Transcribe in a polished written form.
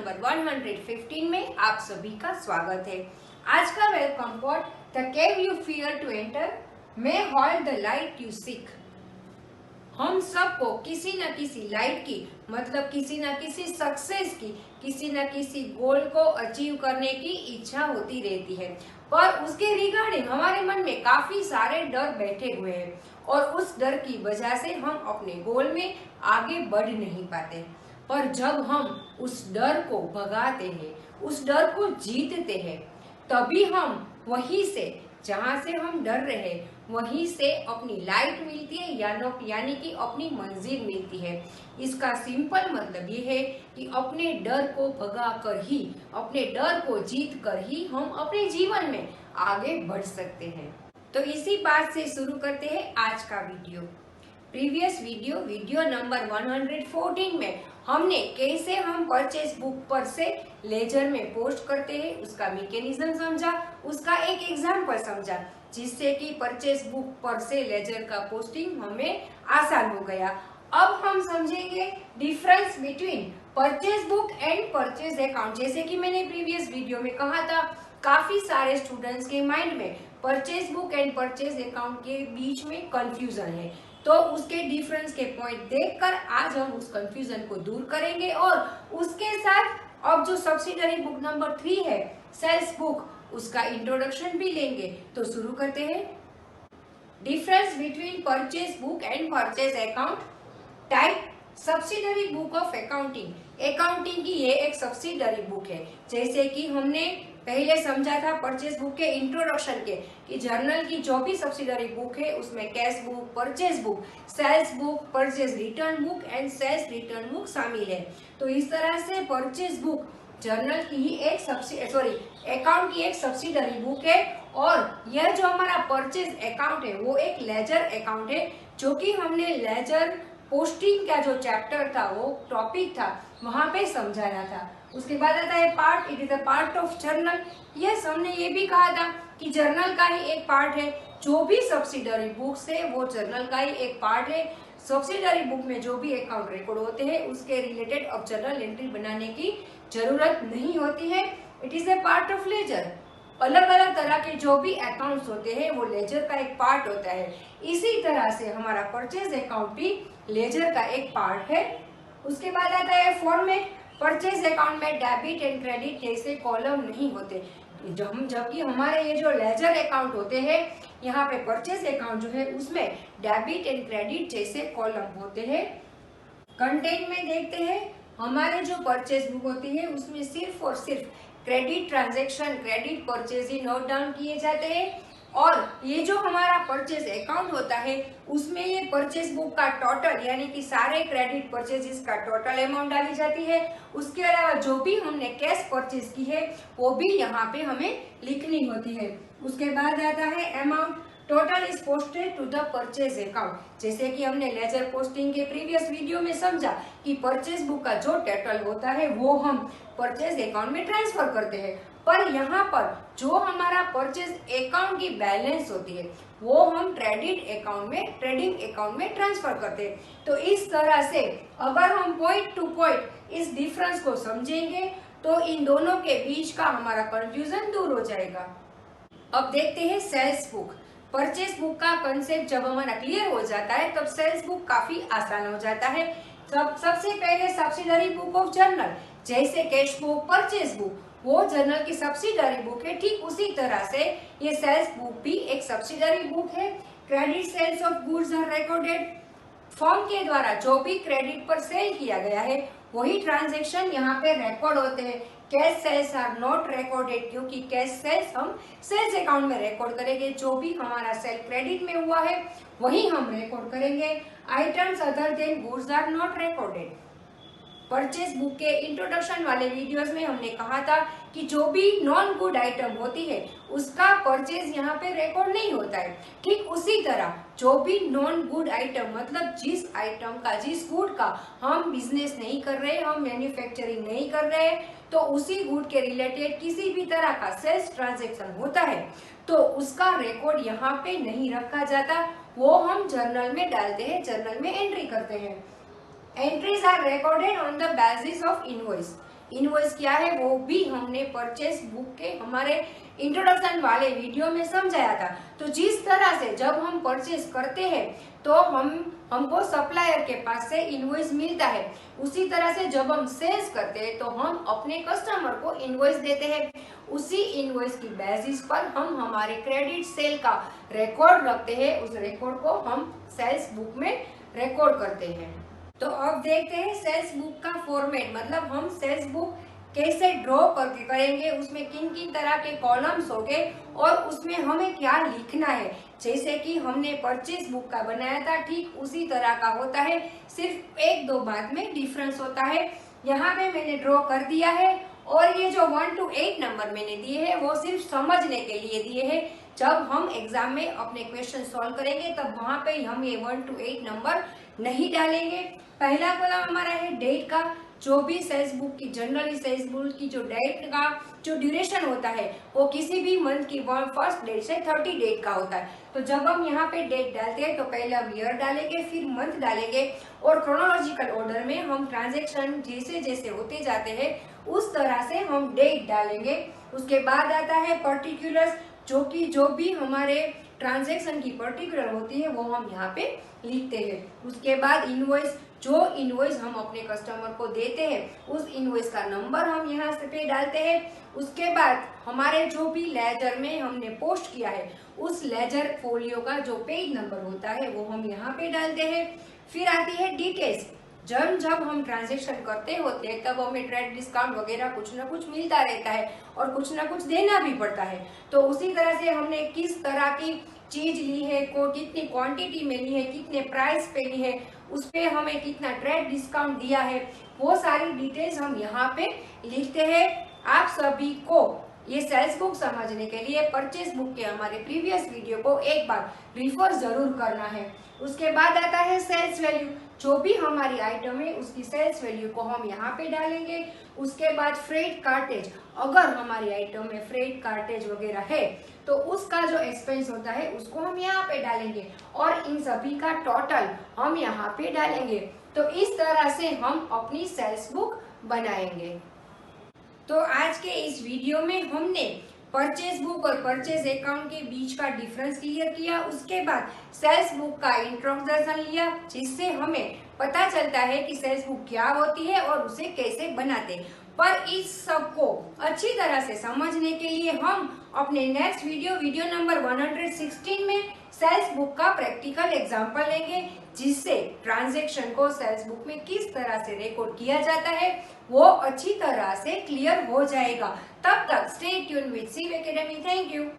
Number 115 में आप सभी का स्वागत है। आज का welcome quote, the cave you fear to enter may hold the light you seek. हम सबको किसी न किसी लाइट की, मतलब किसी न किसी सक्सेस की, किसी न किसी गोल को अचीव करने की इच्छा होती रहती है, पर उसके रिगार्डिंग हमारे मन में काफी सारे डर बैठे हुए हैं और उस डर की वजह से हम अपने गोल में आगे बढ़ नहीं पाते। पर जब हम उस डर को भगाते हैं, उस डर को जीतते हैं, तभी हम वहीं से, जहां से हम डर रहे, वहीं से अपनी लाइट मिलती है, यानी कि अपनी मंजिल मिलती है। इसका सिंपल मतलब ये है कि अपने डर को भगा कर ही, अपने डर को जीत कर ही हम अपने जीवन में आगे बढ़ सकते हैं। तो इसी बात से शुरू करते हैं आज का वीडियो। प्रीवियस वीडियो नंबर 114 में हमने कैसे हम परचेज बुक पर से लेजर में पोस्ट करते हैं उसका मैकेनिज्म समझा, उसका एक एग्जांपल समझा, जिससे कि परचेज बुक पर से लेजर का पोस्टिंग हमें आसान हो गया। अब हम समझेंगे difference between purchase book and purchase account. जैसे कि मैंने प्रीवियस वीडियो में कहा था, काफी सारे स्टूडेंट्स के माइंड में purchase book and purchase account के बीच में कंफ्यूजन है, तो उसके डिफरेंस के पॉइंट देखकर आज हम उस कंफ्यूजन को दूर करेंगे और उसके साथ अब जो सब्सिडरी बुक नंबर 3 है, सेल्स बुक, उसका इंट्रोडक्शन भी लेंगे। तो शुरू करते हैं। Difference between purchase book and purchase account. Type subsidiary book of accounting. Accounting की ये एक सब्सिडरी बुक है। जैसे कि हमने पहले समझा था परचेज बुक के इंट्रोडक्शन के कि जर्नल की जो भी सब्सिडरी बुक है उसमें cash book, purchase book, sales book, purchase return book and sales return book शामिल है। तो इस तरह से परचेज बुक जर्नल की ही एक अकाउंट की एक सब्सिडरी बुक है और यह जो हमारा परचेज अकाउंट है वो एक लेजर अकाउंट है, जो कि हमने लेजर पोस्टिंग का जो चैप्टर था, वो टॉपिक था, वहां पे समझाया था। उसके बाद आता है part, it is a part of journal. Yes, हमने ये भी कहा था कि जर्नल का ही एक पार्ट है। जो भी सब्सिडरी बुक्स है वो जर्नल का ही एक पार्ट है। सब्सिडरी बुक में जो भी अकाउंट रिकॉर्ड होते हैं उसके रिलेटेड अब जर्नल एंट्री बनाने की जरूरत नहीं होती है। It is a part of ledger. अलग अलग तरह के जो भी अकाउंट्स होते हैं वो लेजर का एक पार्ट होता है। इसी तरह से हमारा परचेज अकाउंट भी लेजर का एक पार्ट है। उसके बाद आता है फॉर्मेट। परचेज अकाउंट में डेबिट एंड क्रेडिट जैसे कॉलम नहीं होते, जबकि हमारे ये जो लेजर अकाउंट होते हैं, यहाँ पे परचेज अकाउंट जो है उसमें डेबिट एंड क्रेडिट जैसे कॉलम होते हैं। कंटेंट में देखते हैं, हमारे जो परचेज बुक होती है उसमें सिर्फ और सिर्फ क्रेडिट ट्रांजैक्शन, क्रेडिट परचेज ही नोट डाउन किए जाते हैं और ये जो हमारा परचेज अकाउंट होता है उसमें ये परचेज बुक का टोटल, यानी कि सारे क्रेडिट परचेजेस का टोटल अमाउंट डाली जाती है। उसके अलावा जो भी हमने कैश परचेज की है वो भी यहाँ पे हमें लिखनी होती है। उसके बाद आता है amount. Total is posted to the purchase account. जैसे कि हमने लेजर पोस्टिंग के प्रीवियस वीडियो में समझा कि परचेज बुक का जो टोटल होता है वो हम परचेज अकाउंट में ट्रांसफर करते हैं, पर यहाँ पर जो हमारा परचेज अकाउंट की बैलेंस होती है वो हम ट्रेडिंग अकाउंट में ट्रांसफर करते हैं। तो इस तरह से अगर हम पॉइंट टू पॉइंट इस डिफरेंस को समझेंगे तो इन दोनों के बीच का हमारा कंफ्यूजन दूर हो जाएगा। अब देखते हैं सेल्स बुक। परचेज बुक का कंसेप्ट जब हमारा क्लियर हो जाता है तब सेल्स बुक काफी आसान हो जाता है। सबसे पहले सब्सिडरी बुक ऑफ जर्नल, जैसे कैश बुक, परचेज बुक, वो जर्नल की सब्सिडरी बुक है, ठीक उसी तरह से ये सेल्स बुक भी एक सब्सिडरी बुक है। Credit sales of goods are recorded. Firm के द्वारा जो भी क्रेडिट पर सेल किया गया है वही ट्रांजैक्शन यहाँ पे रिकॉर्ड होते हैं। Cash sales are not recorded, क्योंकि कैश सेल्स हम सेल्स अकाउंट में रिकॉर्ड करेंगे। जो भी हमारा सेल क्रेडिट में हुआ है वही हम रिकॉर्ड करेंगे। Items other than goods are not recorded. Purchase book के इंट्रोडक्शन वाले वीडियोस में हमने कहा था कि जो भी नॉन गुड आइटम होती है उसका परचेज यहाँ पे रिकॉर्ड नहीं होता है। ठीक उसी तरह जो भी नॉन गुड आइटम, मतलब जिस आइटम का, जिस गुड का हम बिजनेस नहीं कर रहे, हम मैन्युफैक्चरिंग नहीं कर रहे, तो उसी गुड के रिलेटेड किसी भी तरह का सेल्स ट्रांजेक्शन होता है तो उसका रिकॉर्ड यहाँ पे नहीं रखा जाता, वो हम जर्नल में डालते हैं, जर्नल में एंट्री करते हैं। Entries are recorded on the basis of invoice. Invoice क्या है वो भी हमने परचेस बुक के हमारे इंट्रोडक्शन वाले वीडियो में समझाया था। तो जिस तरह से जब हम परचेस करते हैं तो हमको सप्लायर के पास से इनवॉइस मिलता है, उसी तरह से जब हम सेल्स करते हैं तो हम अपने कस्टमर को इनवॉइस देते हैं। उसी इनवॉइस की बेसिस पर हम हमारे क्रेडिट सेल का रिकॉर्ड रखते हैं, उस रिकॉर्ड को हम सेल्स बुक में रिकॉर्ड करते हैं। तो अब देखते हैं सेल्स बुक का फॉर्मेट, मतलब हम सेल्स बुक कैसे ड्रॉ करके करेंगे, उसमें किन किन तरह के कॉलम्स होंगे और उसमें हमें क्या लिखना है। जैसे कि हमने परचेज बुक का बनाया था ठीक उसी तरह का होता है, सिर्फ एक दो बात में डिफरेंस होता है। यहाँ पे मैंने ड्रॉ कर दिया है और ये जो 1 to 8 नंबर मैंने दिए हैं वो सिर्फ समझने के लिए दिए हैं। जब हम एग्जाम में अपने क्वेश्चन सॉल्व करेंगे तब वहां पे हम ये 1 to 8 नंबर नहीं डालेंगे। पहला कॉलम हमारा है डेट का, जो भी सेल्स बुक की जनरली सेल्स बुक की जो डेट का जो ड्यूरेशन होता है वो किसी भी मंथ की फर्स्ट डेट से 30 डेट का होता है। तो जब हम यहाँ पे डेट डालते हैं तो पहले हम ईयर डालेंगे, फिर मंथ डालेंगे और क्रोनोलॉजिकल ऑर्डर में हम ट्रांजेक्शन जैसे जैसे होते जाते हैं उस तरह से हम डेट डालेंगे। उसके बाद आता है पर्टिकुलर्स, जो भी हमारे ट्रांजैक्शन की पर्टिकुलर होती है वो हम यहाँ पे लिखते हैं। उसके बाद इनवॉइस, जो इनवॉइस हम अपने कस्टमर को देते हैं उस इनवॉइस का नंबर हम यहाँ से पे डालते हैं। उसके बाद हमारे जो भी लेजर में हमने पोस्ट किया है उस लेजर फोलियो का जो पेज नंबर होता है वो हम यहाँ पे डालते हैं। फिर आती है डिटेल्स, जब हम ट्रांजेक्शन करते होते हैं तब हमें ट्रेड डिस्काउंट वगैरह कुछ ना कुछ मिलता रहता है और कुछ ना कुछ देना भी पड़ता है। तो उसी तरह से हमने किस तरह की चीज ली है, को कितनी क्वांटिटी में ली है, कितने प्राइस पे ली है, उस पे हमें कितना ट्रेड डिस्काउंट दिया है, वो सारी डिटेल्स हम यहाँ पे लिखते हैं। आप सभी को ये सेल्स बुक समझने के लिए परचेज बुक के हमारे प्रीवियस वीडियो को एक बार रिफर जरूर करना है। उसके बाद आता है सेल्स वैल्यू, जो भी हमारी आइटम है उसकी सेल्स वैल्यू को हम यहाँ पे डालेंगे। उसके बाद फ्रेट कार्टेज, अगर हमारी आइटम में फ्रेट कार्टेज वगैरह है तो उसका जो एक्सपेंस होता है उसको हम यहाँ पे डालेंगे और इन सभी का टोटल हम यहाँ पे डालेंगे। तो इस तरह से हम अपनी सेल्स बुक बनाएंगे। तो आज के इस वीडियो में हमने परचेज बुक और परचेज अकाउंट के बीच का डिफरेंस क्लियर किया। उसके बाद सेल्स बुक का इंट्रोडक्शन लिया, जिससे हमें पता चलता है कि सेल्स बुक क्या होती है और उसे कैसे बनाते। पर इस सब को अच्छी तरह से समझने के लिए हम अपने नेक्स्ट वीडियो नंबर 116 में सेल्स बुक का प्रैक्टिकल एग्जाम्पल लेंगे, जिससे ट्रांजैक्शन को सेल्स बुक में किस तरह से रिकॉर्ड किया जाता है वो अच्छी तरह से क्लियर हो जाएगा। तब तक stay tune with Shiv academy. Thank you.